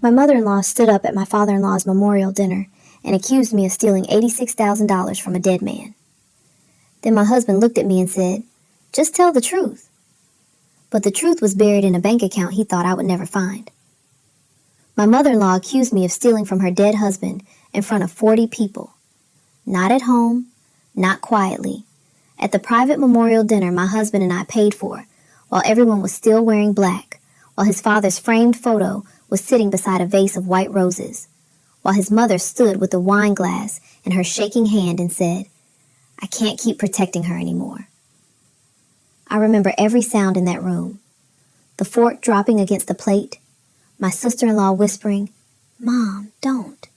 My mother-in-law stood up at my father-in-law's memorial dinner and accused me of stealing $86,000 from a dead man. Then my husband looked at me and said, "Just tell the truth." But the truth was buried in a bank account he thought I would never find. My mother-in-law accused me of stealing from her dead husband in front of 40 people. Not at home, not quietly. At the private memorial dinner my husband and I paid for, while everyone was still wearing black, while his father's framed photo was sitting beside a vase of white roses, while his mother stood with a wine glass in her shaking hand and said, "I can't keep protecting her anymore." I remember every sound in that room. The fork dropping against the plate, my sister-in-law whispering, "Mom, don't."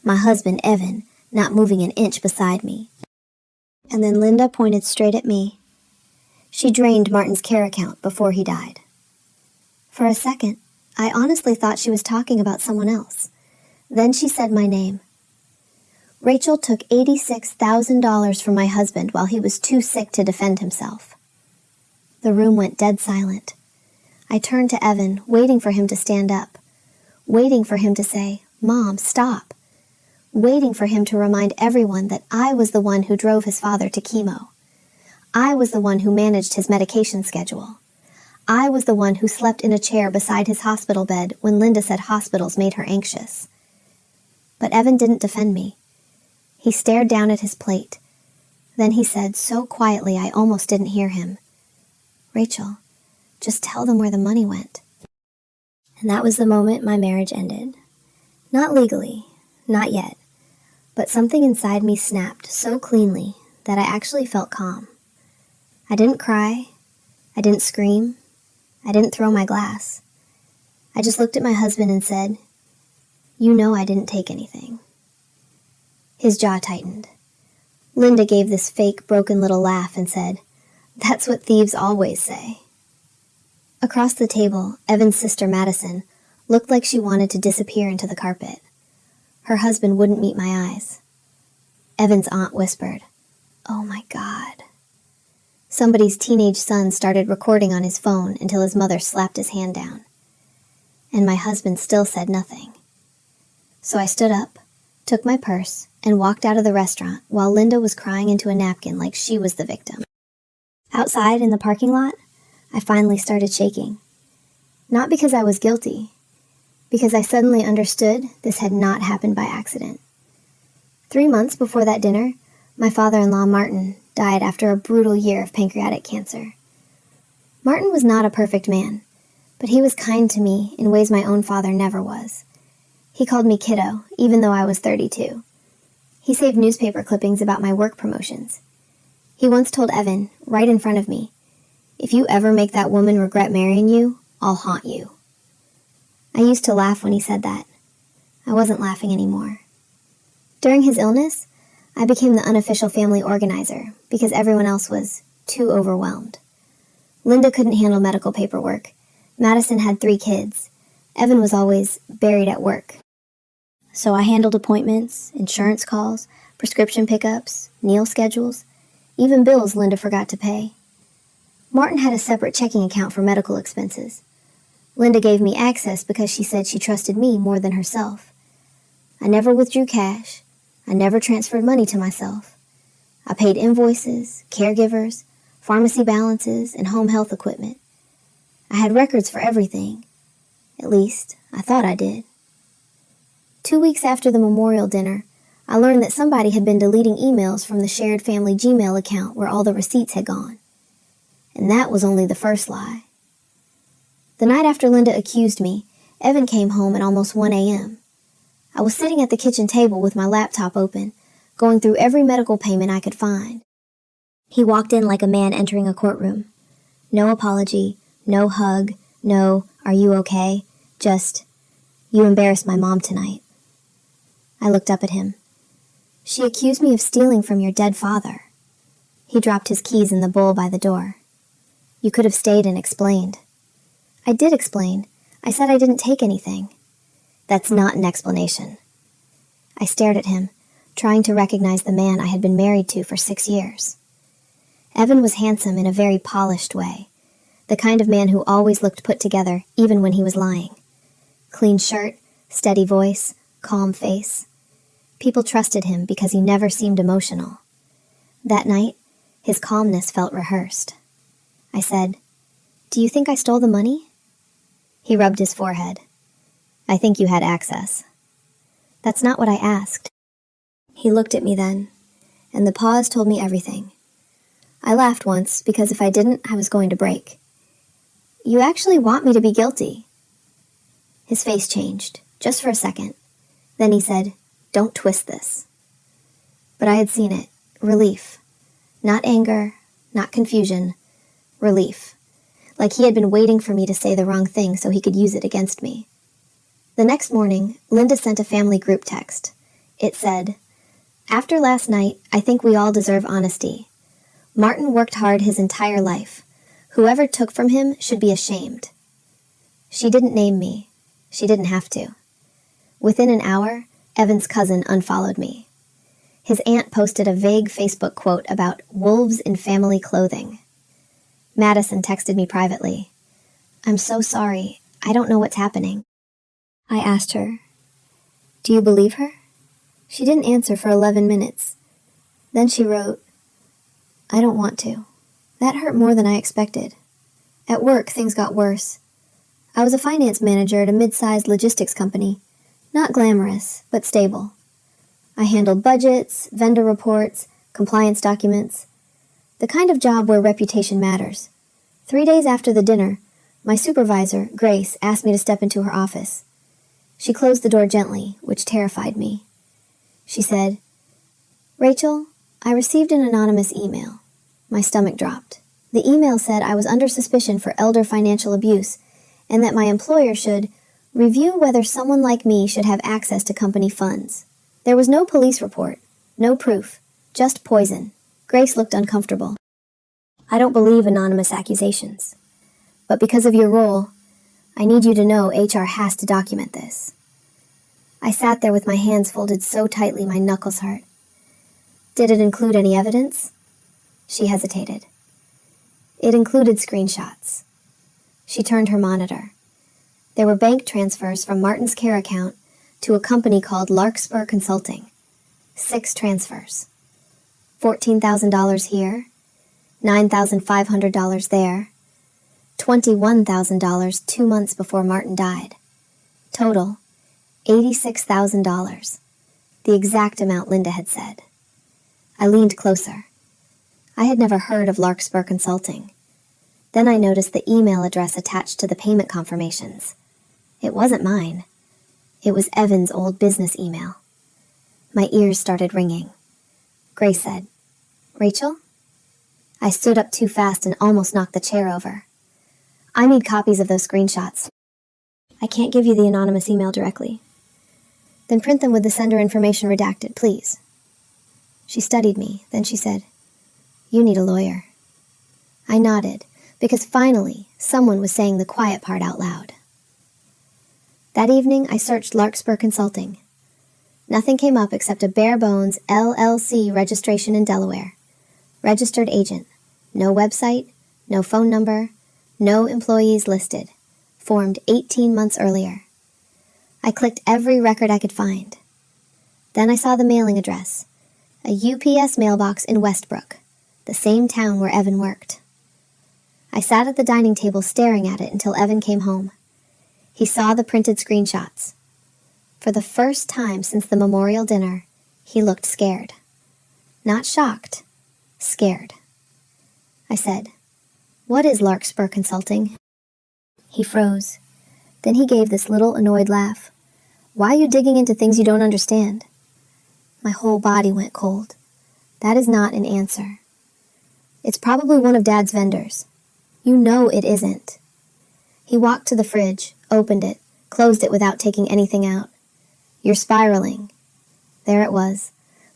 My husband, Evan, not moving an inch beside me. And then Linda pointed straight at me. She drained Martin's care account before he died. For a second, I honestly thought she was talking about someone else. Then she said my name. Rachel took $86,000 from my husband while he was too sick to defend himself. The room went dead silent. I turned to Evan, waiting for him to stand up, waiting for him to say, "Mom, stop," waiting for him to remind everyone that I was the one who drove his father to chemo. I was the one who managed his medication schedule. I was the one who slept in a chair beside his hospital bed when Linda said hospitals made her anxious. But Evan didn't defend me. He stared down at his plate. Then he said so quietly I almost didn't hear him, "Rachel, just tell them where the money went." And that was the moment my marriage ended. Not legally, not yet, but something inside me snapped so cleanly that I actually felt calm. I didn't cry. I didn't scream. I didn't throw my glass. I just looked at my husband and said, "You know I didn't take anything." His jaw tightened. Linda gave this fake, broken little laugh and said, "That's what thieves always say." Across the table, Evan's sister Madison looked like she wanted to disappear into the carpet. Her husband wouldn't meet my eyes. Evan's aunt whispered, "Oh my God." Somebody's teenage son started recording on his phone until his mother slapped his hand down. And my husband still said nothing. So I stood up, took my purse, and walked out of the restaurant while Linda was crying into a napkin like she was the victim. Outside in the parking lot, I finally started shaking. Not because I was guilty, because I suddenly understood this had not happened by accident. 3 months before that dinner, my father-in-law, Martin, died after a brutal year of pancreatic cancer. Martin was not a perfect man, but he was kind to me in ways my own father never was. He called me kiddo, even though I was 32. He saved newspaper clippings about my work promotions. He once told Evan, right in front of me, "If you ever make that woman regret marrying you, I'll haunt you." I used to laugh when he said that. I wasn't laughing anymore. During his illness, I became the unofficial family organizer because everyone else was too overwhelmed. Linda couldn't handle medical paperwork. Madison had 3 kids. Evan was always buried at work. So I handled appointments, insurance calls, prescription pickups, meal schedules, even bills Linda forgot to pay. Martin had a separate checking account for medical expenses. Linda gave me access because she said she trusted me more than herself. I never withdrew cash. I never transferred money to myself. I paid invoices, caregivers, pharmacy balances, and home health equipment. I had records for everything. At least, I thought I did. 2 weeks after the memorial dinner, I learned that somebody had been deleting emails from the shared family Gmail account where all the receipts had gone. And that was only the first lie. The night after Linda accused me, Evan came home at almost 1 a.m. I was sitting at the kitchen table with my laptop open, going through every medical payment I could find. He walked in like a man entering a courtroom. No apology, no hug, no, "Are you okay?" Just, "You embarrassed my mom tonight." I looked up at him. "She accused me of stealing from your dead father." He dropped his keys in the bowl by the door. "You could have stayed and explained." I did explain. I said I didn't take anything. "That's not an explanation." I stared at him, trying to recognize the man I had been married to for 6 years. Evan was handsome in a very polished way, the kind of man who always looked put together even when he was lying. Clean shirt, steady voice, calm face. People trusted him because he never seemed emotional. That night, his calmness felt rehearsed. I said, "Do you think I stole the money?" He rubbed his forehead. "I think you had access." "That's not what I asked." He looked at me then, and the pause told me everything. I laughed once because if I didn't, I was going to break. "You actually want me to be guilty?" His face changed, just for a second. Then he said, "Don't twist this." But I had seen it. Relief. Not anger, not confusion. Relief. Like he had been waiting for me to say the wrong thing so he could use it against me. The next morning, Linda sent a family group text. It said, "After last night, I think we all deserve honesty. Martin worked hard his entire life. Whoever took from him should be ashamed." She didn't name me. She didn't have to. Within an hour, Evan's cousin unfollowed me. His aunt posted a vague Facebook quote about wolves in family clothing. Madison texted me privately. "I'm so sorry. I don't know what's happening." I asked her, "Do you believe her?" She didn't answer for 11 minutes. Then she wrote, "I don't want to." That hurt more than I expected. At work, things got worse. I was a finance manager at a mid-sized logistics company. Not glamorous, but stable. I handled budgets, vendor reports, compliance documents. The kind of job where reputation matters. 3 days after the dinner, my supervisor, Grace, asked me to step into her office. She closed the door gently, which terrified me. She said, "Rachel, I received an anonymous email." My stomach dropped. The email said I was under suspicion for elder financial abuse and that my employer should review whether someone like me should have access to company funds. There was no police report, no proof, just poison. Grace looked uncomfortable. "I don't believe anonymous accusations. But because of your role, I need you to know HR has to document this." I sat there with my hands folded so tightly my knuckles hurt. "Did it include any evidence?" She hesitated. "It included screenshots." She turned her monitor. There were bank transfers from Martin's care account to a company called Larkspur Consulting. 6 transfers. $14,000 here, $9,500 there, $21,000 2 months before Martin died. Total, $86,000, the exact amount Linda had said. I leaned closer. I had never heard of Larkspur Consulting. Then I noticed the email address attached to the payment confirmations. It wasn't mine. It was Evan's old business email. My ears started ringing. Grace said, "Rachel?" I stood up too fast and almost knocked the chair over. "I need copies of those screenshots." "I can't give you the anonymous email directly." "Then print them with the sender information redacted, please." She studied me, then she said, "You need a lawyer." I nodded, because finally someone was saying the quiet part out loud. That evening, I searched Larkspur Consulting. Nothing came up except a bare-bones LLC registration in Delaware. Registered agent. No website, no phone number, no employees listed. Formed 18 months earlier. I clicked every record I could find. Then I saw the mailing address. A UPS mailbox in Westbrook, the same town where Evan worked. I sat at the dining table staring at it until Evan came home. He saw the printed screenshots. For the first time since the memorial dinner, he looked scared. Not shocked, scared. I said, "What is Larkspur Consulting?" He froze. Then he gave this little annoyed laugh. "Why are you digging into things you don't understand?" My whole body went cold. That is not an answer. "It's probably one of Dad's vendors." "You know it isn't." He walked to the fridge, opened it, closed it without taking anything out. "You're spiraling." There it was,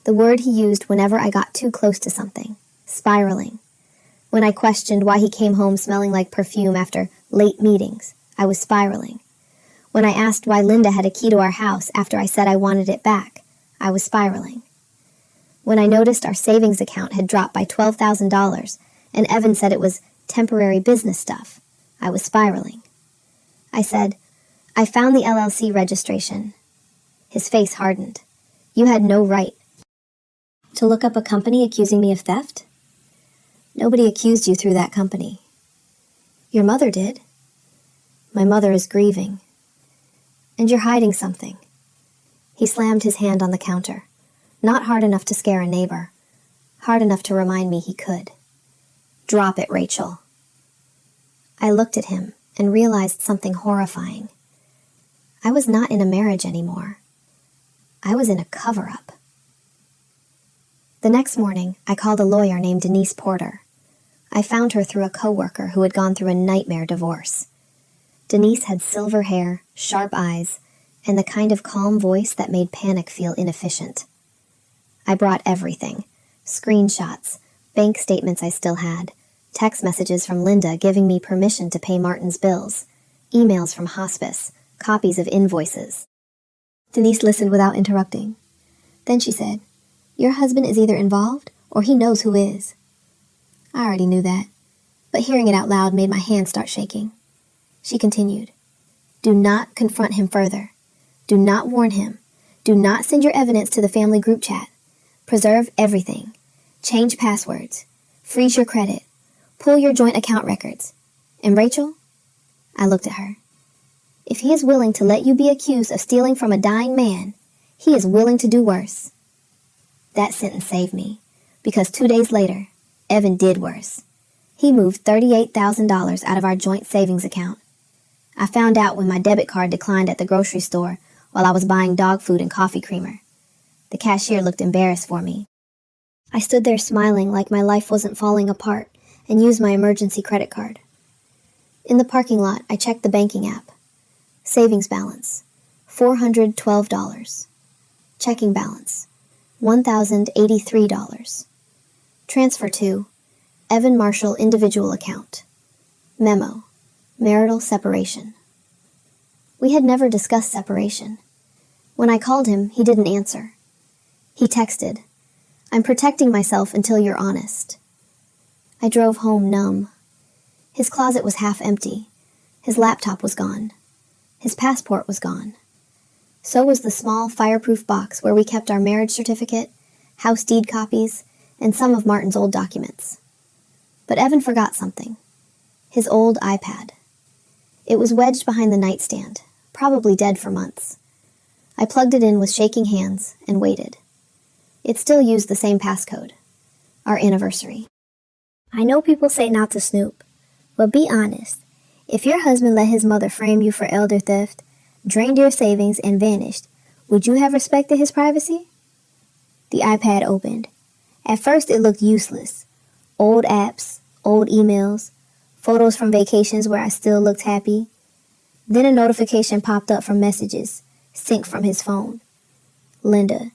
the word he used whenever I got too close to something. Spiraling. When I questioned why he came home smelling like perfume after late meetings, I was spiraling. When I asked why Linda had a key to our house after I said I wanted it back, I was spiraling. When I noticed our savings account had dropped by $12,000 and Evan said it was temporary business stuff, I was spiraling. I said, I found the LLC registration. His face hardened. You had no right to look up a company accusing me of theft? Nobody accused you through that company. Your mother did. My mother is grieving. And you're hiding something. He slammed his hand on the counter. Not hard enough to scare a neighbor. Hard enough to remind me he could. Drop it, Rachel. I looked at him and realized something horrifying. I was not in a marriage anymore. I was in a cover-up. The next morning, I called a lawyer named Denise Porter. I found her through a coworker who had gone through a nightmare divorce. Denise had silver hair, sharp eyes, and the kind of calm voice that made panic feel inefficient. I brought everything. Screenshots, bank statements I still had, text messages from Linda giving me permission to pay Martin's bills, emails from hospice, copies of invoices. Denise listened without interrupting. Then she said, "Your husband is either involved or he knows who is." I already knew that, but hearing it out loud made my hands start shaking. She continued, "Do not confront him further. Do not warn him. Do not send your evidence to the family group chat. Preserve everything. Change passwords. Freeze your credit. Pull your joint account records. And Rachel?" I looked at her. "If he is willing to let you be accused of stealing from a dying man, he is willing to do worse." That sentence saved me, because 2 days later, Evan did worse. He moved $38,000 out of our joint savings account. I found out when my debit card declined at the grocery store while I was buying dog food and coffee creamer. The cashier looked embarrassed for me. I stood there smiling like my life wasn't falling apart and used my emergency credit card. In the parking lot, I checked the banking app. Savings balance, $412. Checking balance, $1,083. Transfer to Evan Marshall individual account. Memo, marital separation. We had never discussed separation. When I called him, he didn't answer. He texted, "I'm protecting myself until you're honest." I drove home numb. His closet was half empty. His laptop was gone. His passport was gone. So was the small fireproof box where we kept our marriage certificate, house deed copies, and some of Martin's old documents. But Evan forgot something. His old iPad. It was wedged behind the nightstand, probably dead for months. I plugged it in with shaking hands and waited. It still used the same passcode. Our anniversary. I know people say not to snoop, but be honest. If your husband let his mother frame you for elder theft, drained your savings, and vanished, would you have respected his privacy? The iPad opened. At first it looked useless. Old apps, old emails, photos from vacations where I still looked happy. Then a notification popped up from messages, synced from his phone. Linda.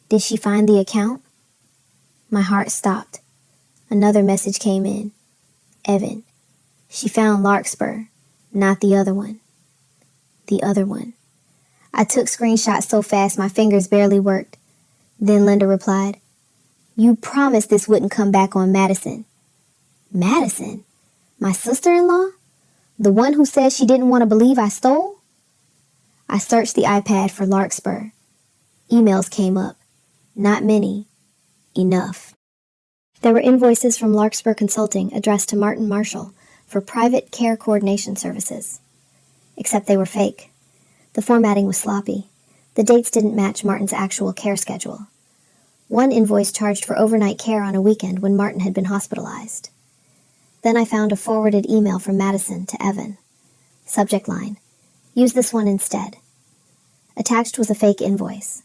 Did she find the account? My heart stopped. Another message came in. Evan. She found Larkspur, not the other one. The other one. I took screenshots so fast my fingers barely worked. Then Linda replied, "You promised this wouldn't come back on Madison." Madison? My sister-in-law? The one who said she didn't want to believe I stole? I searched the iPad for Larkspur. Emails came up. Not many. Enough. There were invoices from Larkspur Consulting addressed to Martin Marshall for private care coordination services. Except they were fake. The formatting was sloppy. The dates didn't match Martin's actual care schedule. One invoice charged for overnight care on a weekend when Martin had been hospitalized. Then I found a forwarded email from Madison to Evan. Subject line, "Use this one instead." Attached was a fake invoice.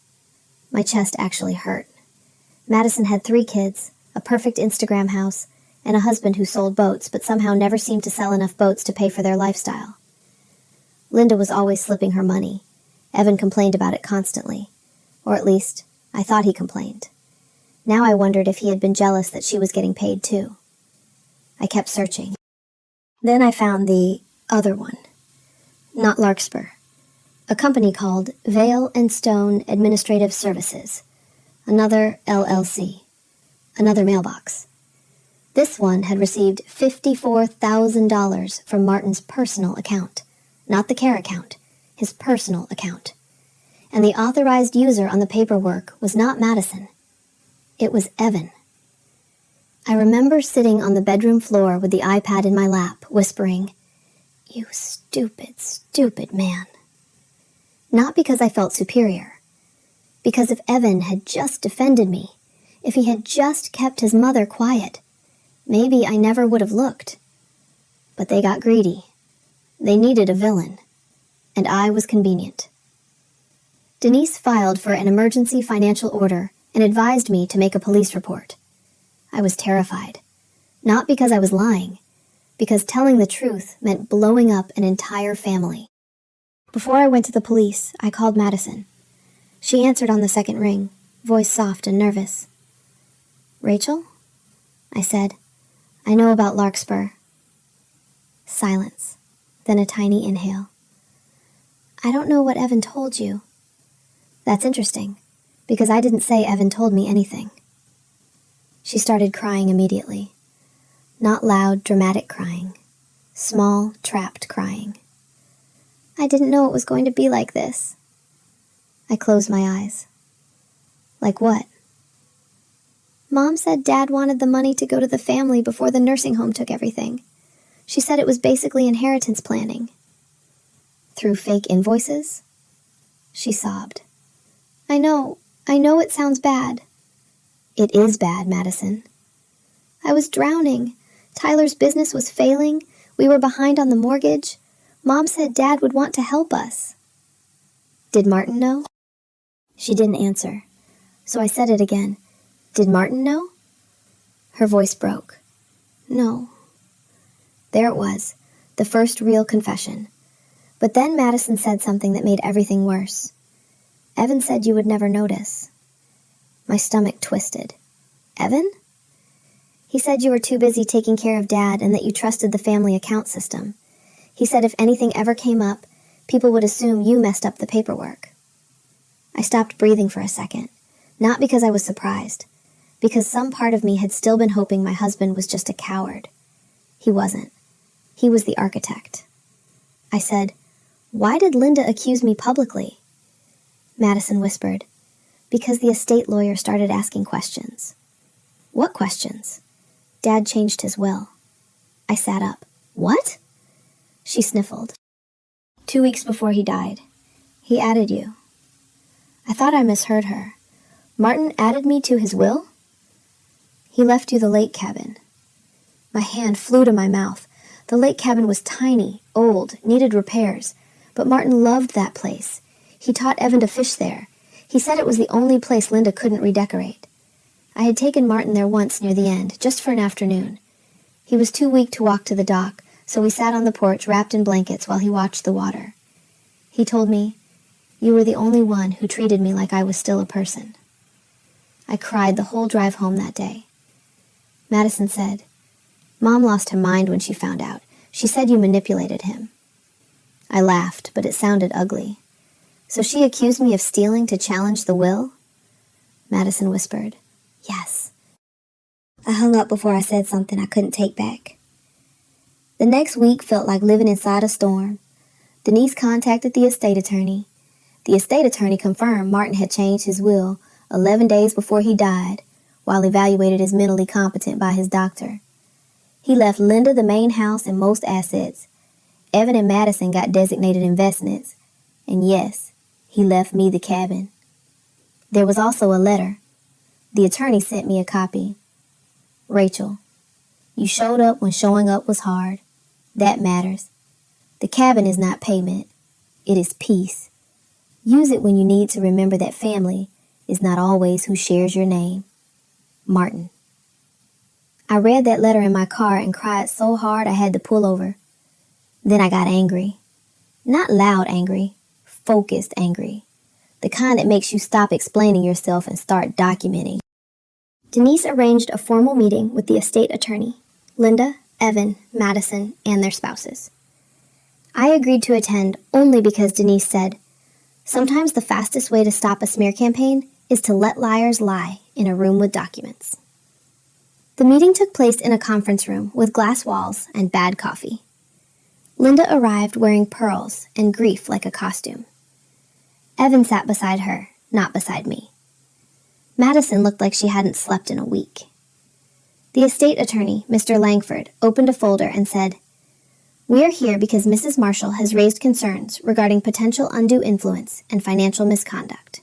My chest actually hurt. Madison had 3 kids, a perfect Instagram house, and a husband who sold boats but somehow never seemed to sell enough boats to pay for their lifestyle. Linda was always slipping her money. Evan complained about it constantly. Or at least, I thought he complained. Now I wondered if he had been jealous that she was getting paid too. I kept searching. Then I found the other one. Not Larkspur. A company called Vale and Stone Administrative Services. Another LLC. Another mailbox. This one had received $54,000 from Martin's personal account, not the care account, his personal account. And the authorized user on the paperwork was not Madison. It was Evan. I remember sitting on the bedroom floor with the iPad in my lap, whispering, "You stupid, stupid man." Not because I felt superior. Because if Evan had just defended me, if he had just kept his mother quiet, maybe I never would have looked. But they got greedy. They needed a villain. And I was convenient. Denise filed for an emergency financial order and advised me to make a police report. I was terrified. Not because I was lying, because telling the truth meant blowing up an entire family. Before I went to the police, I called Madison. She answered on the second ring, voice soft and nervous. "Rachel?" I said. "I know about Larkspur." Silence, then a tiny inhale. "I don't know what Evan told you." "That's interesting, because I didn't say Evan told me anything." She started crying immediately. Not loud, dramatic crying. Small, trapped crying. "I didn't know it was going to be like this." I closed my eyes. "Like what?" "Mom said Dad wanted the money to go to the family before the nursing home took everything. She said it was basically inheritance planning." "Through fake invoices?" She sobbed. I know it sounds bad." "It is bad, Madison." "I was drowning. Tyler's business was failing. We were behind on the mortgage. Mom said Dad would want to help us." "Did Martin know?" She didn't answer, so I said it again. "Did Martin know?" Her voice broke. "No." There it was, the first real confession. But then Madison said something that made everything worse. "Evan said you would never notice." My stomach twisted. "Evan?" "He said you were too busy taking care of Dad and that you trusted the family account system. He said if anything ever came up, people would assume you messed up the paperwork." I stopped breathing for a second, not because I was surprised, because some part of me had still been hoping my husband was just a coward. He wasn't. He was the architect. I said, "Why did Linda accuse me publicly?" Madison whispered, "Because the estate lawyer started asking questions." "What questions?" "Dad changed his will." I sat up. "What?" She sniffled. 2 weeks before he died, he added you." I thought I misheard her. "Martin added me to his will?" "He left you the lake cabin." My hand flew to my mouth. The lake cabin was tiny, old, needed repairs, but Martin loved that place. He taught Evan to fish there. He said it was the only place Linda couldn't redecorate. I had taken Martin there once near the end, just for an afternoon. He was too weak to walk to the dock, so we sat on the porch wrapped in blankets while he watched the water. He told me, "You were the only one who treated me like I was still a person." I cried the whole drive home that day. Madison said, "Mom lost her mind when she found out. She said you manipulated him." I laughed, but it sounded ugly. "So she accused me of stealing to challenge the will?" Madison whispered, "Yes." I hung up before I said something I couldn't take back. The next week felt like living inside a storm. Denise contacted the estate attorney. The estate attorney confirmed Martin had changed his will 11 days before he died, while evaluated as mentally competent by his doctor. He left Linda the main house and most assets. Evan and Madison got designated investments. And yes, he left me the cabin. There was also a letter. The attorney sent me a copy. "Rachel, you showed up when showing up was hard. That matters. The cabin is not payment. It is peace. Use it when you need to remember that family is not always who shares your name. Martin." I read that letter in my car and cried so hard I had to pull over. Then I got angry. Not loud angry, focused angry. The kind that makes you stop explaining yourself and start documenting. Denise arranged a formal meeting with the estate attorney, Linda, Evan, Madison, and their spouses. I agreed to attend only because Denise said, "Sometimes the fastest way to stop a smear campaign is to let liars lie in a room with documents." The meeting took place in a conference room with glass walls and bad coffee. Linda arrived wearing pearls and grief like a costume. Evan sat beside her, not beside me. Madison looked like she hadn't slept in a week. The estate attorney, Mr. Langford, opened a folder and said, "We are here because Mrs. Marshall has raised concerns regarding potential undue influence and financial misconduct."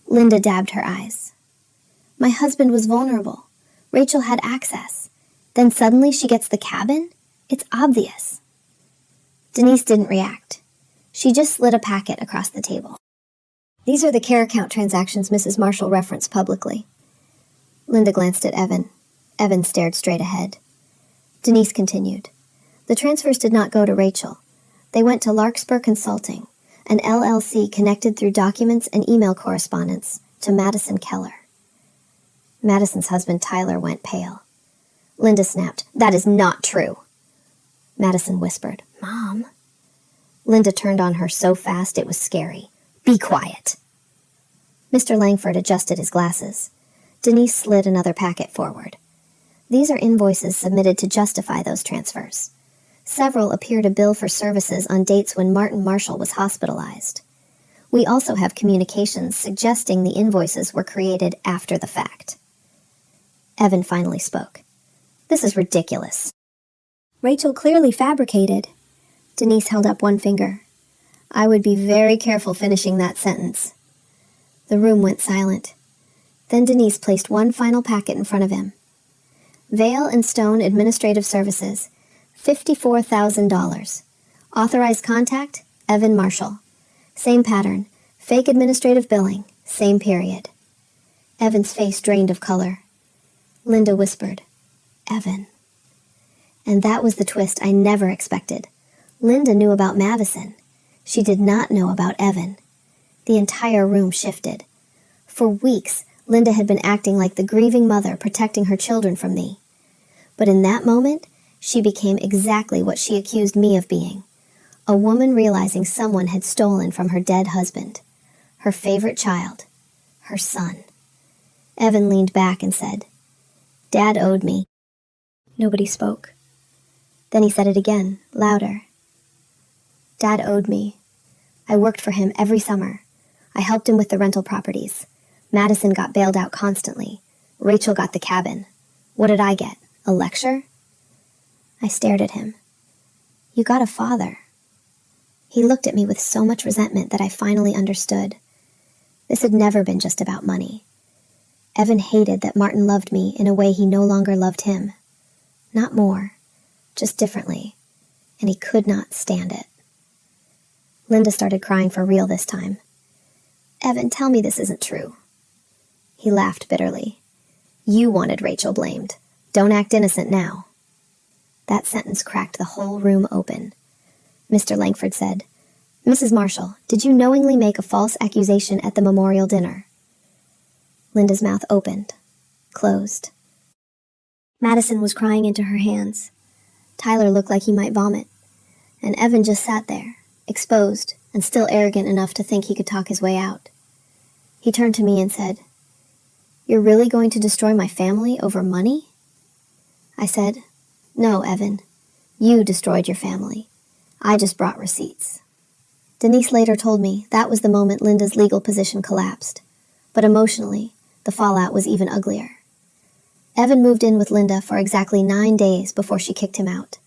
Linda dabbed her eyes. "My husband was vulnerable. Rachel had access. Then suddenly she gets the cabin? It's obvious." Denise didn't react. She just slid a packet across the table. "These are the care account transactions Mrs. Marshall referenced publicly." Linda glanced at Evan. Evan stared straight ahead. Denise continued. "The transfers did not go to Rachel. They went to Larkspur Consulting, an LLC connected through documents and email correspondence to Madison Keller." Madison's husband Tyler went pale. Linda snapped, "That is not true." Madison whispered, "Mom." Linda turned on her so fast it was scary. "Be quiet." Mr. Langford adjusted his glasses. Denise slid another packet forward. "These are invoices submitted to justify those transfers. Several appear to bill for services on dates when Martin Marshall was hospitalized. We also have communications suggesting the invoices were created after the fact." Evan finally spoke. "This is ridiculous." "Rachel clearly fabricated." Denise held up one finger. "I would be very careful finishing that sentence." The room went silent. Then Denise placed one final packet in front of him. "Vale and Stone Administrative Services, $54,000. Authorized contact, Evan Marshall. Same pattern, fake administrative billing, same period." Evan's face drained of color. Linda whispered, "Evan." And that was the twist I never expected. Linda knew about Madison. She did not know about Evan. The entire room shifted. For weeks, Linda had been acting like the grieving mother protecting her children from me. But in that moment, she became exactly what she accused me of being. A woman realizing someone had stolen from her dead husband. Her favorite child. Her son. Evan leaned back and said, "Dad owed me." Nobody spoke. Then he said it again, louder. "Dad owed me. I worked for him every summer. I helped him with the rental properties. Madison got bailed out constantly. Rachel got the cabin. What did I get? A lecture?" I stared at him. "You got a father." He looked at me with so much resentment that I finally understood. This had never been just about money. Evan hated that Martin loved me in a way he no longer loved him. Not more, just differently, and he could not stand it. Linda started crying for real this time. "Evan, tell me this isn't true." He laughed bitterly. "You wanted Rachel blamed. Don't act innocent now." That sentence cracked the whole room open. Mr. Langford said, "Mrs. Marshall, did you knowingly make a false accusation at the memorial dinner?" Linda's mouth opened, closed. Madison was crying into her hands. Tyler looked like he might vomit. And Evan just sat there, exposed and still arrogant enough to think he could talk his way out. He turned to me and said, "You're really going to destroy my family over money?" I said, "No, Evan. You destroyed your family. I just brought receipts." Denise later told me that was the moment Linda's legal position collapsed. But emotionally, the fallout was even uglier. Evan moved in with Linda for exactly 9 days before she kicked him out.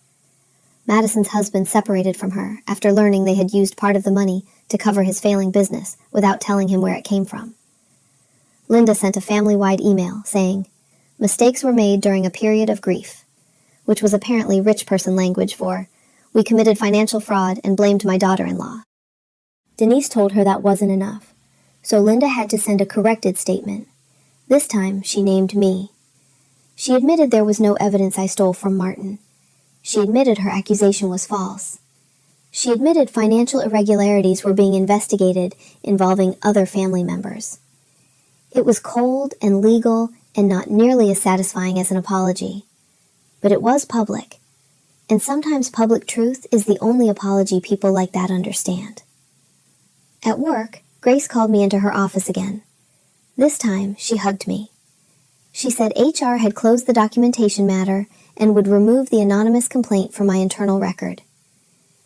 Madison's husband separated from her after learning they had used part of the money to cover his failing business without telling him where it came from. Linda sent a family-wide email saying, "Mistakes were made during a period of grief," which was apparently rich person language for, "We committed financial fraud and blamed my daughter-in-law." Denise told her that wasn't enough, so Linda had to send a corrected statement. This time, she named me. She admitted there was no evidence I stole from Martin. She admitted her accusation was false. She admitted financial irregularities were being investigated involving other family members. It was cold and legal and not nearly as satisfying as an apology. But it was public, and sometimes public truth is the only apology people like that understand. At work, Grace called me into her office again. This time, she hugged me. She said HR had closed the documentation matter and would remove the anonymous complaint from my internal record.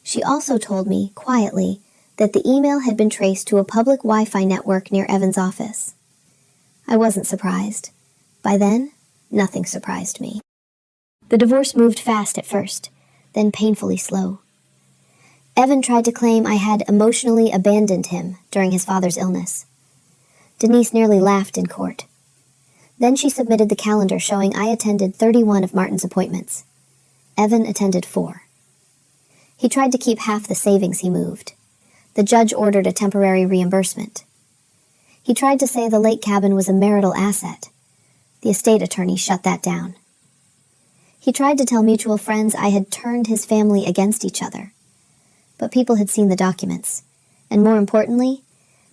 She also told me, quietly, that the email had been traced to a public Wi-Fi network near Evan's office. I wasn't surprised. By then, nothing surprised me. The divorce moved fast at first, then painfully slow. Evan tried to claim I had emotionally abandoned him during his father's illness. Denise nearly laughed in court. Then she submitted the calendar showing I attended 31 of Martin's appointments. Evan attended 4. He tried to keep half the savings he moved. The judge ordered a temporary reimbursement. He tried to say the lake cabin was a marital asset. The estate attorney shut that down. He tried to tell mutual friends I had turned his family against each other. But people had seen the documents, and more importantly,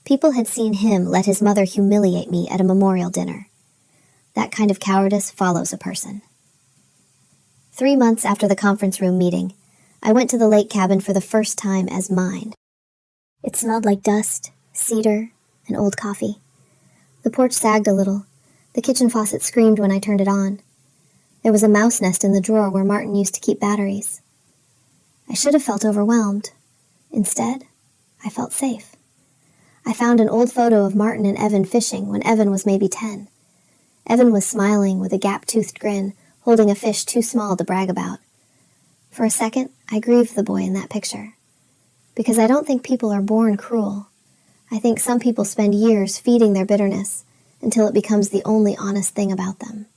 people had seen him let his mother humiliate me at a memorial dinner. That kind of cowardice follows a person. 3 months after the conference room meeting, I went to the lake cabin for the first time as mine. It smelled like dust, cedar, and old coffee. The porch sagged a little. The kitchen faucet screamed when I turned it on. There was a mouse nest in the drawer where Martin used to keep batteries. I should have felt overwhelmed. Instead, I felt safe. I found an old photo of Martin and Evan fishing when Evan was maybe 10. Evan was smiling with a gap-toothed grin, holding a fish too small to brag about. For a second, I grieved the boy in that picture. Because I don't think people are born cruel. I think some people spend years feeding their bitterness until it becomes the only honest thing about them.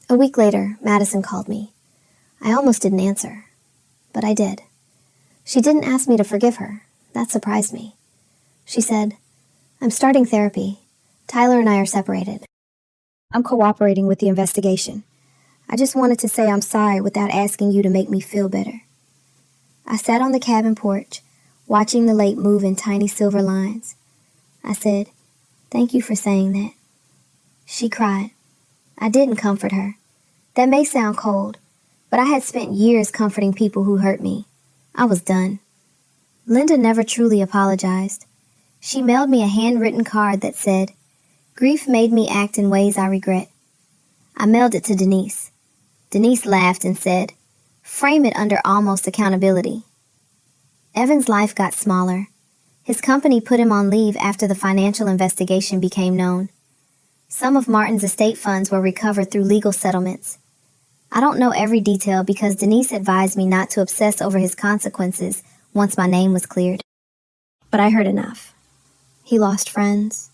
A week later, Madison called me. I almost didn't answer, but I did. She didn't ask me to forgive her. That surprised me. She said, "I'm starting therapy. Tyler and I are separated. I'm cooperating with the investigation. I just wanted to say I'm sorry without asking you to make me feel better." I sat on the cabin porch, watching the lake move in tiny silver lines. I said, "Thank you for saying that." She cried. I didn't comfort her. That may sound cold, but I had spent years comforting people who hurt me. I was done. Linda never truly apologized. She mailed me a handwritten card that said, "Grief made me act in ways I regret." I mailed it to Denise. Denise laughed and said, "Frame it under almost accountability." Evan's life got smaller. His company put him on leave after the financial investigation became known. Some of Martin's estate funds were recovered through legal settlements. I don't know every detail because Denise advised me not to obsess over his consequences once my name was cleared. But I heard enough. He lost friends.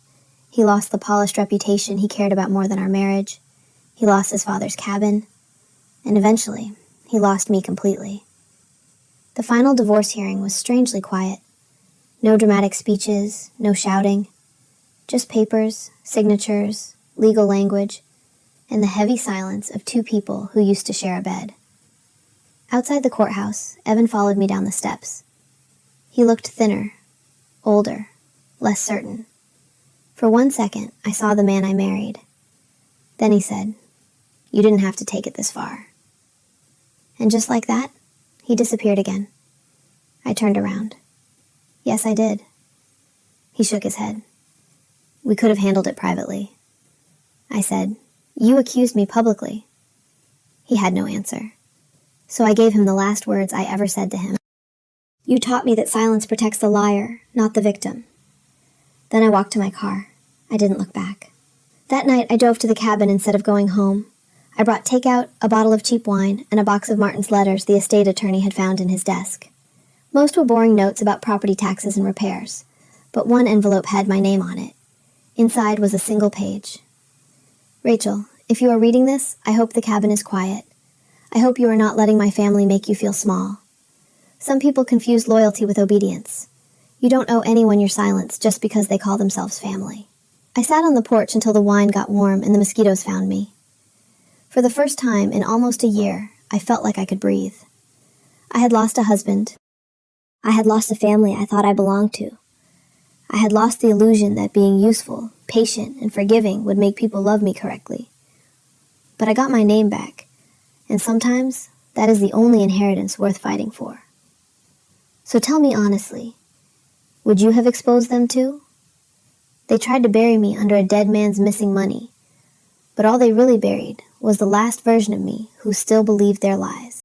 He lost the polished reputation he cared about more than our marriage. He lost his father's cabin. And eventually, he lost me completely. The final divorce hearing was strangely quiet. No dramatic speeches, no shouting. Just papers, signatures, legal language, and the heavy silence of 2 people who used to share a bed. Outside the courthouse, Evan followed me down the steps. He looked thinner, older, less certain. For 1 second, I saw the man I married. Then he said, "You didn't have to take it this far." And just like that, he disappeared again. I turned around. "Yes, I did." He shook his head. "We could have handled it privately." I said, "You accused me publicly." He had no answer. So I gave him the last words I ever said to him. "You taught me that silence protects the liar, not the victim." Then I walked to my car. I didn't look back. That night, I drove to the cabin instead of going home. I brought takeout, a bottle of cheap wine, and a box of Martin's letters the estate attorney had found in his desk. Most were boring notes about property taxes and repairs, but one envelope had my name on it. Inside was a single page. "Rachel, if you are reading this, I hope the cabin is quiet. I hope you are not letting my family make you feel small. Some people confuse loyalty with obedience. You don't owe anyone your silence just because they call themselves family." I sat on the porch until the wine got warm and the mosquitoes found me. For the first time in almost a year, I felt like I could breathe. I had lost a husband. I had lost a family I thought I belonged to. I had lost the illusion that being useful, patient, and forgiving would make people love me correctly. But I got my name back, and sometimes that is the only inheritance worth fighting for. So tell me honestly, would you have exposed them too? They tried to bury me under a dead man's missing money, but all they really buried was the last version of me who still believed their lies.